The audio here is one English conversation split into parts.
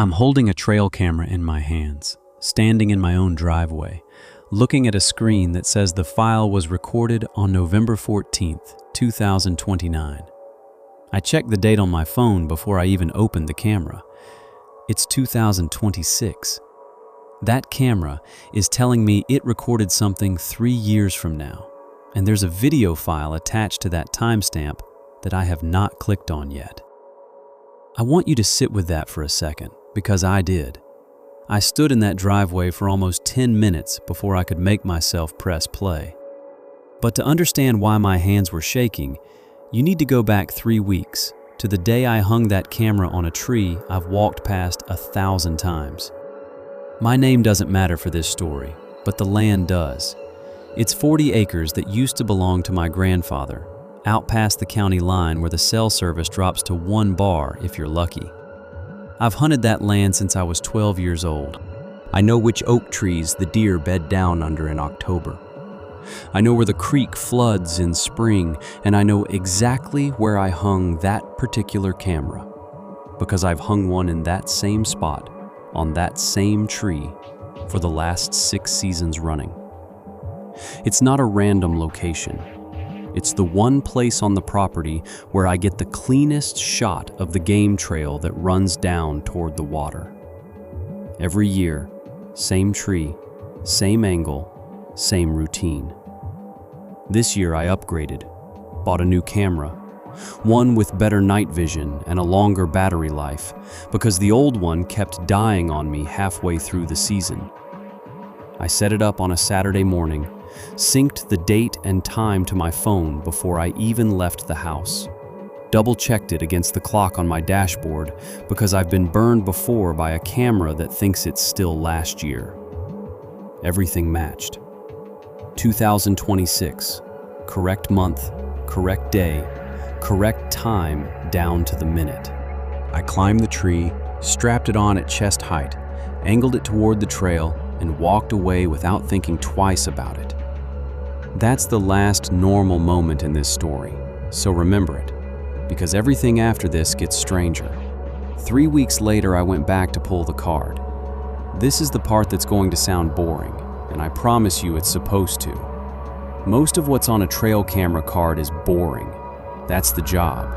I'm holding a trail camera in my hands, standing in my own driveway, looking at a screen that says the file was recorded on November 14th, 2029. I checked the date on my phone before I even opened the camera. It's 2026. That camera is telling me it recorded something 3 years from now, and there's a video file attached to that timestamp that I have not clicked on yet. I want you to sit with that for a second, because I did. I stood in that driveway for almost 10 minutes before I could make myself press play. But to understand why my hands were shaking, you need to go back 3 weeks, to the day I hung that camera on a tree I've walked past 1,000 times. My name doesn't matter for this story, but the land does. It's 40 acres that used to belong to my grandfather, out past the county line where the cell service drops to 1 bar if you're lucky. I've hunted that land since I was 12 years old. I know which oak trees the deer bed down under in October. I know where the creek floods in spring, and I know exactly where I hung that particular camera, because I've hung one in that same spot, on that same tree, for the last 6 seasons running. It's not a random location. It's the one place on the property where I get the cleanest shot of the game trail that runs down toward the water. Every year, same tree, same angle, same routine. This year I upgraded, bought a new camera, one with better night vision and a longer battery life, because the old one kept dying on me halfway through the season. I set it up on a Saturday morning, synced the date and time to my phone before I even left the house. Double-checked it against the clock on my dashboard because I've been burned before by a camera that thinks it's still last year. Everything matched. 2026, correct month, correct day, correct time down to the minute. I climbed the tree, strapped it on at chest height, angled it toward the trail, and walked away without thinking twice about it. That's the last normal moment in this story, so remember it, because everything after this gets stranger. 3 weeks later, I went back to pull the card. This is the part that's going to sound boring, and I promise you it's supposed to. Most of what's on a trail camera card is boring. That's the job.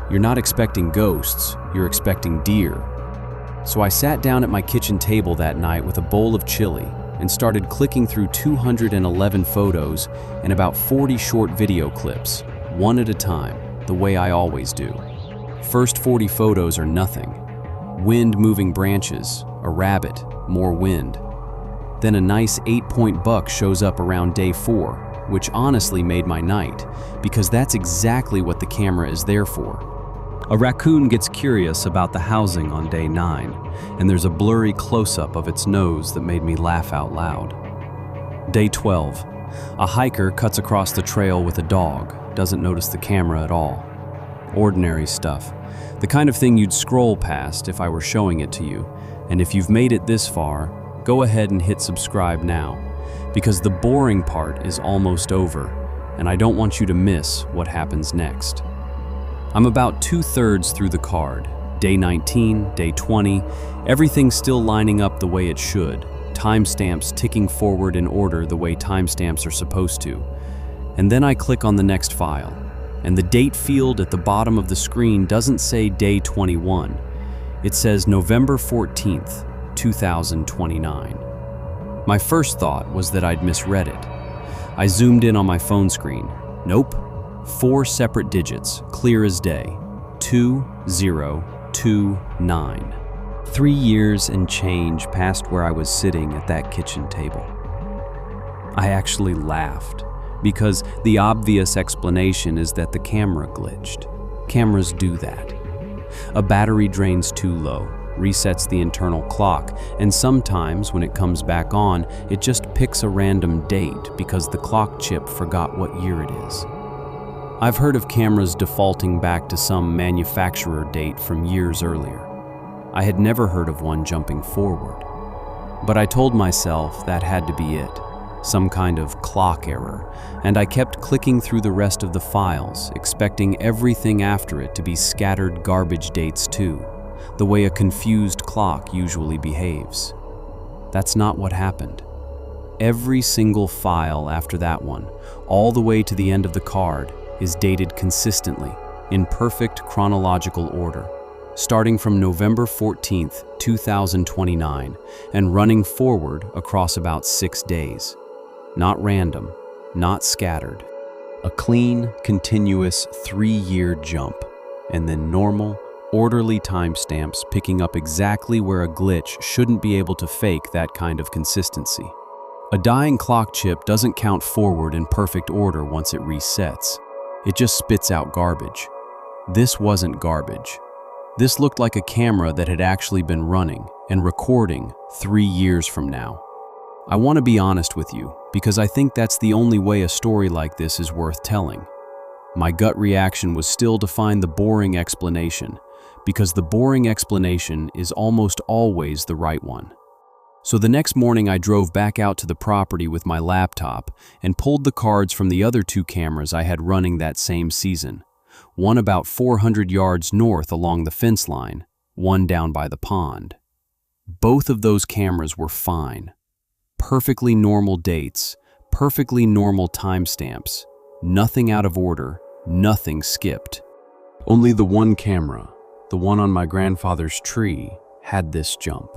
You're not expecting ghosts, you're expecting deer. So I sat down at my kitchen table that night with a bowl of chili and started clicking through 211 photos and about 40 short video clips, one at a time, the way I always do. First 40 photos are nothing. Wind moving branches, a rabbit, more wind. Then a nice 8-point buck shows up around day 4, which honestly made my night, because that's exactly what the camera is there for. A raccoon gets curious about the housing on day 9, and there's a blurry close-up of its nose that made me laugh out loud. Day 12, a hiker cuts across the trail with a dog, doesn't notice the camera at all. Ordinary stuff, the kind of thing you'd scroll past if I were showing it to you, and if you've made it this far, go ahead and hit subscribe now, because the boring part is almost over, and I don't want you to miss what happens next. I'm about 2/3 through the card. Day 19, day 20, everything's still lining up the way it should. Timestamps ticking forward in order the way timestamps are supposed to. And then I click on the next file, and the date field at the bottom of the screen doesn't say day 21. It says November 14th, 2029. My first thought was that I'd misread it. I zoomed in on my phone screen. Nope. 4 separate digits, clear as day. 2029. 3 years and change past where I was sitting at that kitchen table. I actually laughed, because the obvious explanation is that the camera glitched. Cameras do that. A battery drains too low, resets the internal clock, and sometimes when it comes back on, it just picks a random date because the clock chip forgot what year it is. I've heard of cameras defaulting back to some manufacturer date from years earlier. I had never heard of one jumping forward. But I told myself that had to be it, some kind of clock error, and I kept clicking through the rest of the files, expecting everything after it to be scattered garbage dates too. the way a confused clock usually behaves. That's not what happened. Every single file after that one, all the way to the end of the card, is dated consistently, in perfect chronological order, starting from November 14th, 2029, and running forward across about 6 days. Not random, not scattered. A clean, continuous 3-year jump, and then normal, orderly timestamps picking up exactly where a glitch shouldn't be able to fake that kind of consistency. A dying clock chip doesn't count forward in perfect order once it resets. It just spits out garbage. This wasn't garbage. This looked like a camera that had actually been running and recording 3 years from now. I want to be honest with you, because I think that's the only way a story like this is worth telling. My gut reaction was still to find the boring explanation, because the boring explanation is almost always the right one. So the next morning I drove back out to the property with my laptop and pulled the cards from the other 2 cameras I had running that same season. One about 400 yards north along the fence line, one down by the pond. Both of those cameras were fine. Perfectly normal dates, perfectly normal timestamps, nothing out of order, nothing skipped. Only the one camera, the one on my grandfather's tree, had this jump.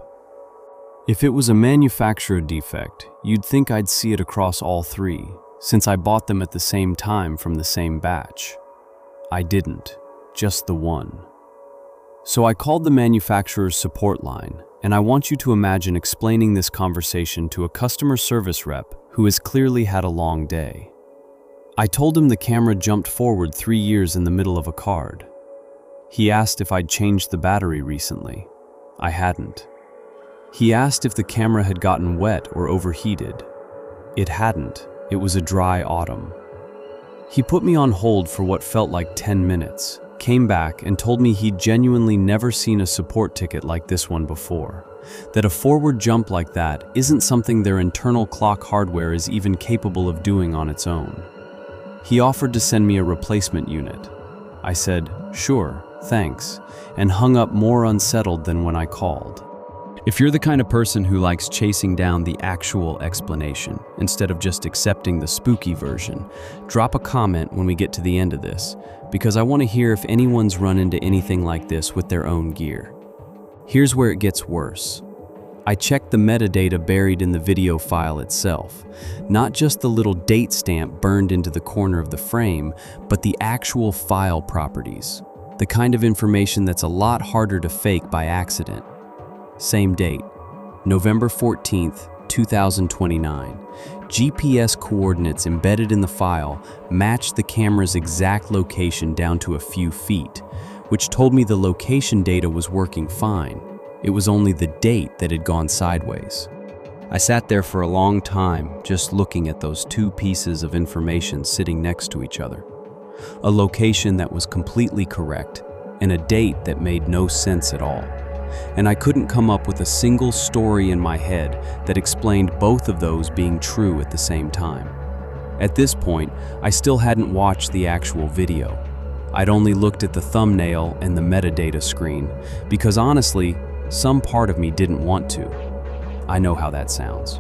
If it was a manufacturer defect, you'd think I'd see it across all 3, since I bought them at the same time from the same batch. I didn't, just the one. So I called the manufacturer's support line, and I want you to imagine explaining this conversation to a customer service rep who has clearly had a long day. I told him the camera jumped forward 3 years in the middle of a card. He asked if I'd changed the battery recently. I hadn't. He asked if the camera had gotten wet or overheated. It hadn't. It was a dry autumn. He put me on hold for what felt like 10 minutes, came back and told me he'd genuinely never seen a support ticket like this one before, that a forward jump like that isn't something their internal clock hardware is even capable of doing on its own. He offered to send me a replacement unit. I said, "Sure, thanks," and hung up more unsettled than when I called. If you're the kind of person who likes chasing down the actual explanation instead of just accepting the spooky version, drop a comment when we get to the end of this, because I want to hear if anyone's run into anything like this with their own gear. Here's where it gets worse. I checked the metadata buried in the video file itself, not just the little date stamp burned into the corner of the frame, but the actual file properties, the kind of information that's a lot harder to fake by accident. Same date, November 14th, 2029. GPS coordinates embedded in the file matched the camera's exact location down to a few feet, which told me the location data was working fine. It was only the date that had gone sideways. I sat there for a long time just looking at those 2 pieces of information sitting next to each other. A location that was completely correct and a date that made no sense at all. And I couldn't come up with a single story in my head that explained both of those being true at the same time. At this point, I still hadn't watched the actual video. I'd only looked at the thumbnail and the metadata screen, because honestly, some part of me didn't want to. I know how that sounds.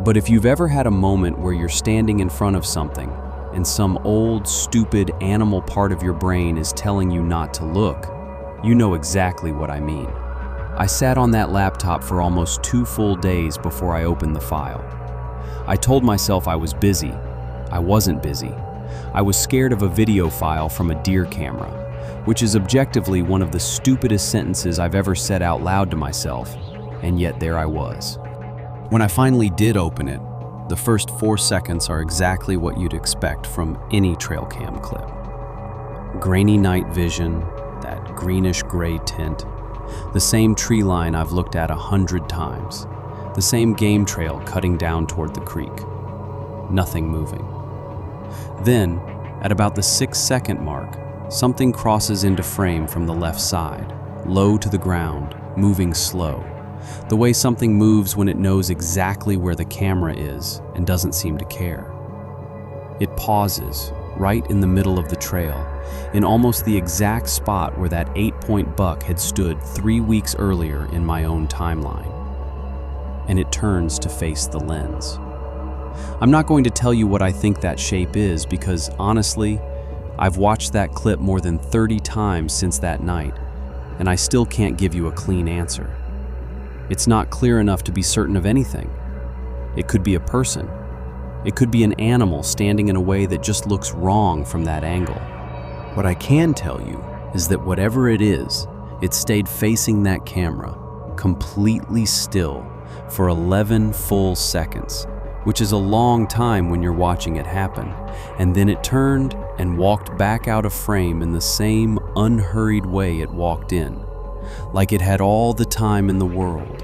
But if you've ever had a moment where you're standing in front of something, and some old, stupid animal part of your brain is telling you not to look, you know exactly what I mean. I sat on that laptop for almost 2 full days before I opened the file. I told myself I was busy. I wasn't busy. I was scared of a video file from a deer camera, which is objectively one of the stupidest sentences I've ever said out loud to myself, and yet there I was. When I finally did open it, the first 4 seconds are exactly what you'd expect from any trail cam clip. Grainy night vision, that greenish-gray tint, the same tree line I've looked at 100 times, the same game trail cutting down toward the creek. Nothing moving. Then, at about the 6-second mark, something crosses into frame from the left side, low to the ground, moving slow, the way something moves when it knows exactly where the camera is and doesn't seem to care. It pauses, right in the middle of the trail, in almost the exact spot where that 8-point buck had stood 3 weeks earlier in my own timeline. And it turns to face the lens. I'm not going to tell you what I think that shape is because, honestly, I've watched that clip more than 30 times since that night, and I still can't give you a clean answer. It's not clear enough to be certain of anything. It could be a person. It could be an animal standing in a way that just looks wrong from that angle. What I can tell you is that whatever it is, it stayed facing that camera, completely still, for 11 full seconds, which is a long time when you're watching it happen, and then it turned and walked back out of frame in the same unhurried way it walked in, like it had all the time in the world,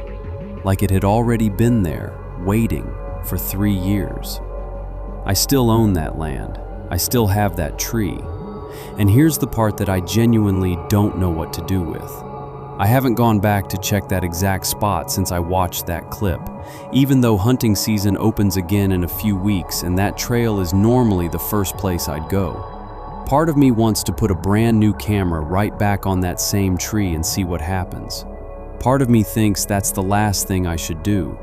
like it had already been there, waiting for 3 years. I still own that land. I still have that tree. And here's the part that I genuinely don't know what to do with. I haven't gone back to check that exact spot since I watched that clip, even though hunting season opens again in a few weeks and that trail is normally the first place I'd go. Part of me wants to put a brand new camera right back on that same tree and see what happens. Part of me thinks that's the last thing I should do.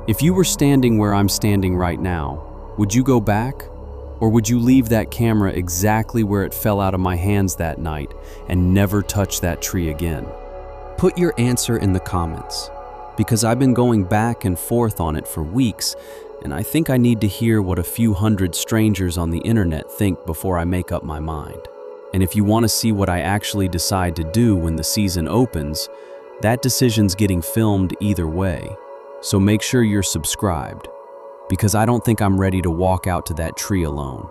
If you were standing where I'm standing right now, would you go back? Or would you leave that camera exactly where it fell out of my hands that night and never touch that tree again? Put your answer in the comments, because I've been going back and forth on it for weeks, and I think I need to hear what a few hundred strangers on the internet think before I make up my mind. And if you want to see what I actually decide to do when the season opens, that decision's getting filmed either way. So make sure you're subscribed, because I don't think I'm ready to walk out to that tree alone.